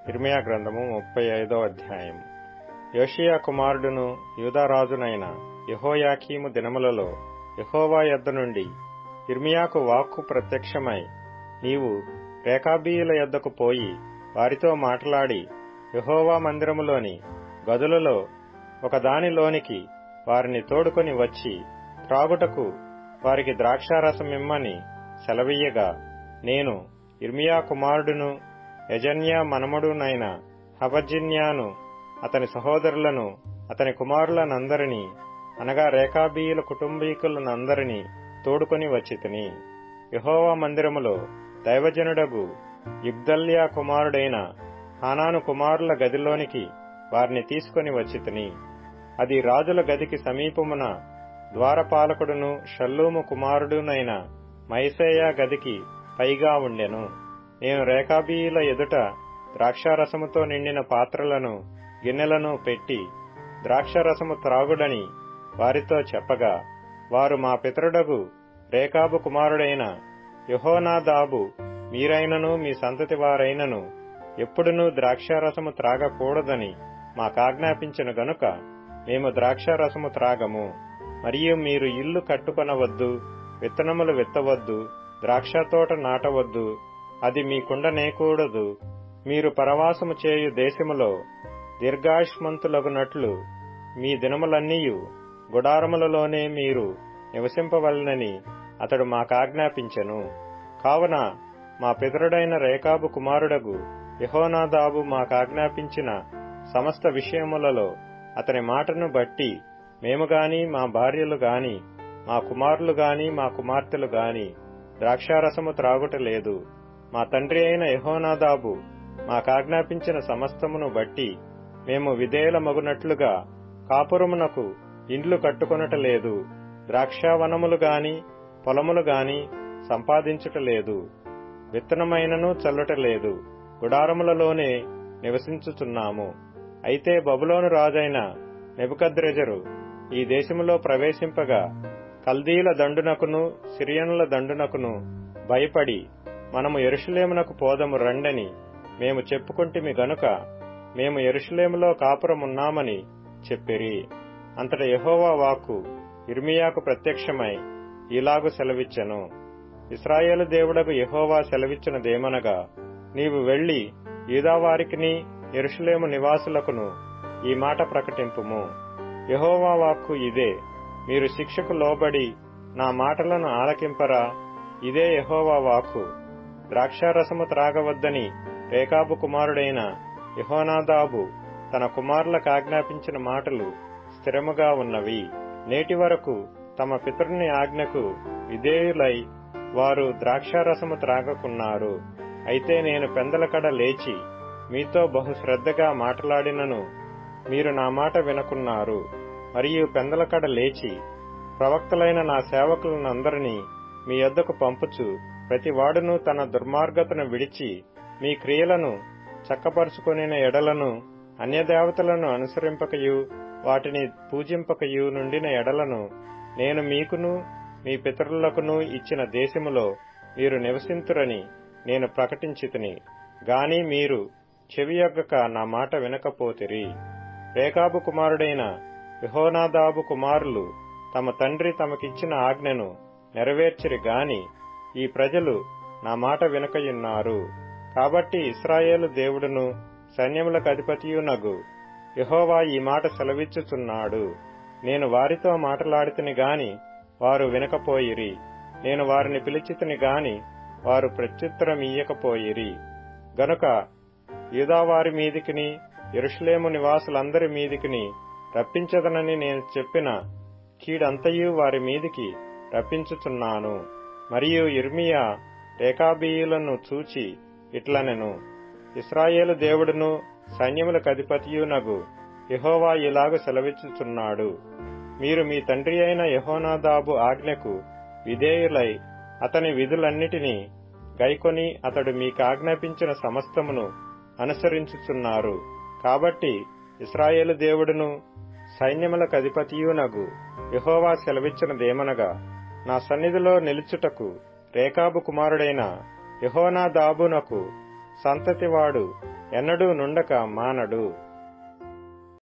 ఇర్మీయా గ్రంథము 35వ అధ్యాయం. యోషీయా కుమారుడును యూదారాజునైన యెహోయాకీము దినములలో యెహోవా యొద్ద నుండి ఇర్మీయాకు వాక్కు ప్రత్యక్షమై, నీవు రేకాబీయుల యొద్దకు పోయి వారితో మాట్లాడి, యెహోవా మందిరములోని గదులలో ఒకదానిలోనికి వారిని తోడుకొని వచ్చి త్రాగుటకు వారికి ద్రాక్షారసమిమ్మని సెలవీయగా, నేను ఇర్మీయా కుమారుడును యజన్యా మనమడునైన హబజ్జిన్యాను అతని సహోదరులను అతని కుమారులనందరినీ అనగా రేకాబీయుల కుటుంబీకులనందరినీ తోడుకొని వచ్చితిని. యెహోవా మందిరములో దైవజనుడగు యిగ్దల్యా కుమారుడైన హానాను కుమారుల గదిలోనికి వారిని తీసుకొని వచ్చితిని. అది రాజుల గదికి సమీపమున ద్వారపాలకుడును షల్లూము కుమారుడునైన మయసేయా గదికి పైగా ఉండెను. నేను రేకాబీయుల ఎదుట ద్రాక్షారసముతో నిండిన పాత్రలను గిన్నెలను పెట్టి ద్రాక్షారసము త్రాగుడని వారితో చెప్పగా, వారు, మా పితరుడగు రేకాబు కుమారుడైన యెహోనాదాబు మీరైనను మీ సంతతి వారైనను ఎప్పుడునూ ద్రాక్షారసము త్రాగకూడదని మాకాజ్ఞాపించిన గనుక మేము ద్రాక్షారసము త్రాగము. మరియు మీరు ఇల్లు కట్టుకొనవద్దు, విత్తనములు విత్తవద్దు, ద్రాక్షతోట నాటవద్దు, అది మీకుండనేకూడదు. మీరు పరవాసము చేయు దేశములో దీర్ఘాయుష్మంతులగునట్లు మీ దినములన్నీయు గుడారములలోనే మీరు నివసింపవలనని అతడు మాకాజ్ఞాపించెను. కావున మా పితరుడైన రేకాబు కుమారుడగు యెహోనాదాబు మాకాజ్ఞాపించిన సమస్త విషయములలో అతని మాటను బట్టి మేము గాని, మా భార్యలు గాని, మా కుమారులు గాని, మా కుమార్తెలు గాని ద్రాక్షారసము త్రాగుటలేదు. మా తండ్రి అయిన యెహోనాదాబు మాకాజ్ఞాపించిన సమస్తమును బట్టి మేము విధేయులమగునట్లుగా కాపురమునకు ఇండ్లు కట్టుకొనటలేదు, ద్రాక్షావనములు గాని పొలములు గాని సంపాదించుటలేదు, విత్తనమైనను చల్లుటలేదు, గుడారములలోనే నివసించుచున్నాము. అయితే బబులోను రాజైన నెబుకద్రెజరు ఈ దేశములో ప్రవేశింపగా కల్దీల దండునకును సిరియనుల దండునకును భయపడి, మనము యెరూషలేమునకు పోదము రండని మేము చెప్పుకొంటిమి గనుక మేము యెరూషలేములో కాపురమున్నామని చెప్పిరి. అంతట యెహోవా వాక్కు ఇర్మీయాకు ప్రత్యక్షమై ఇలాగు సెలవిచ్చెను. ఇశ్రాయేలు దేవుడగు యెహోవా సెలవిచ్చినదేమనగా, నీవు వెళ్లి యూదావారికిని యెరూషలేము నివాసులకును ఈ మాట ప్రకటింపుము. యెహోవా వాక్కు ఇదే, మీరు శిక్షకు లోబడి నా మాటలను ఆలకింపరా? ఇదే యెహోవా వాక్కు. ద్రాక్షారసము త్రాగవద్దని రేకాబు కుమారుడైన యెహోనాదాబు తన కుమారులకు ఆజ్ఞాపించిన మాటలు స్థిరముగా ఉన్నవి. నేటి వరకు తమ పితరుని ఆజ్ఞకు విధేయులై వారు ద్రాక్షారసము త్రాగకున్నారు. అయితే నేను పెందలకడ లేచి మీతో బహుశ్రద్ధగా మాట్లాడినను మీరు నా మాట వినకున్నారు. మరియు పెందలకడ లేచి ప్రవక్తలైన నా సేవకులనందరినీ మీ యొద్దకు పంపుచు, ప్రతివాడును తన దుర్మార్గతను విడిచి మీ క్రియలను చక్కపరుచుకొనిన ఎడలను, అన్యదేవతలను అనుసరింపకయు వాటిని పూజింపకయు నుండిన ఎడలను నేను మీకును మీ పితరులకును ఇచ్చిన దేశములో మీరు నివసింతురని నేను ప్రకటించితిని. గాని మీరు చెవియొగ్గక నా మాట వినకపోతిరి. రేకాబు కుమారుడైన యెహోనాదాబు కుమారులు తమ తండ్రి తమకిచ్చిన ఆజ్ఞను నెరవేర్చిరి గాని ఈ ప్రజలు నా మాట వినకయున్నారు. కాబట్టి ఇశ్రాయేలు దేవుడును సైన్యములకు అధిపతియునగు యెహోవా ఈ మాట సెలవిచ్చుచున్నాడు, నేను వారితో మాట్లాడితిని గాని వారు వినకపోయిరి, నేను వారిని పిలిచితిని గాని వారు ప్రత్యుత్తరమియ్యకపోయిరి. గనుక యూదావారి మీదికిని యెరూషలేము నివాసులందరి మీదికిని రప్పించదనని నేను చెప్పిన కీడంతయు వారి మీదికి రప్పించుచున్నాను. మరియు ఇర్మీయా రేకాబీయులను చూచి ఇట్లనెను, ఇశ్రాయేలు దేవుడును సైన్యములకు అధిపతియునగు యెహోవా ఇలాగు సెలవిచ్చుచున్నాడు, మీరు మీ తండ్రి అయిన యెహోనాదాబు ఆజ్ఞకు విధేయులై అతని విధులన్నిటినీ గైకొని అతడు మీకాజ్ఞాపించిన సమస్తమును అనుసరించుచున్నారు. కాబట్టి ఇశ్రాయేలు దేవుడును సైన్యములకు అధిపతియునగు యెహోవా సెలవిచ్చినదేమనగా, నా సన్నిధిలో నిలుచుటకు రేకాబు కుమారుడైన యెహోనాదాబునకు సంతతివాడు ఎన్నడూ నుండక మానడు.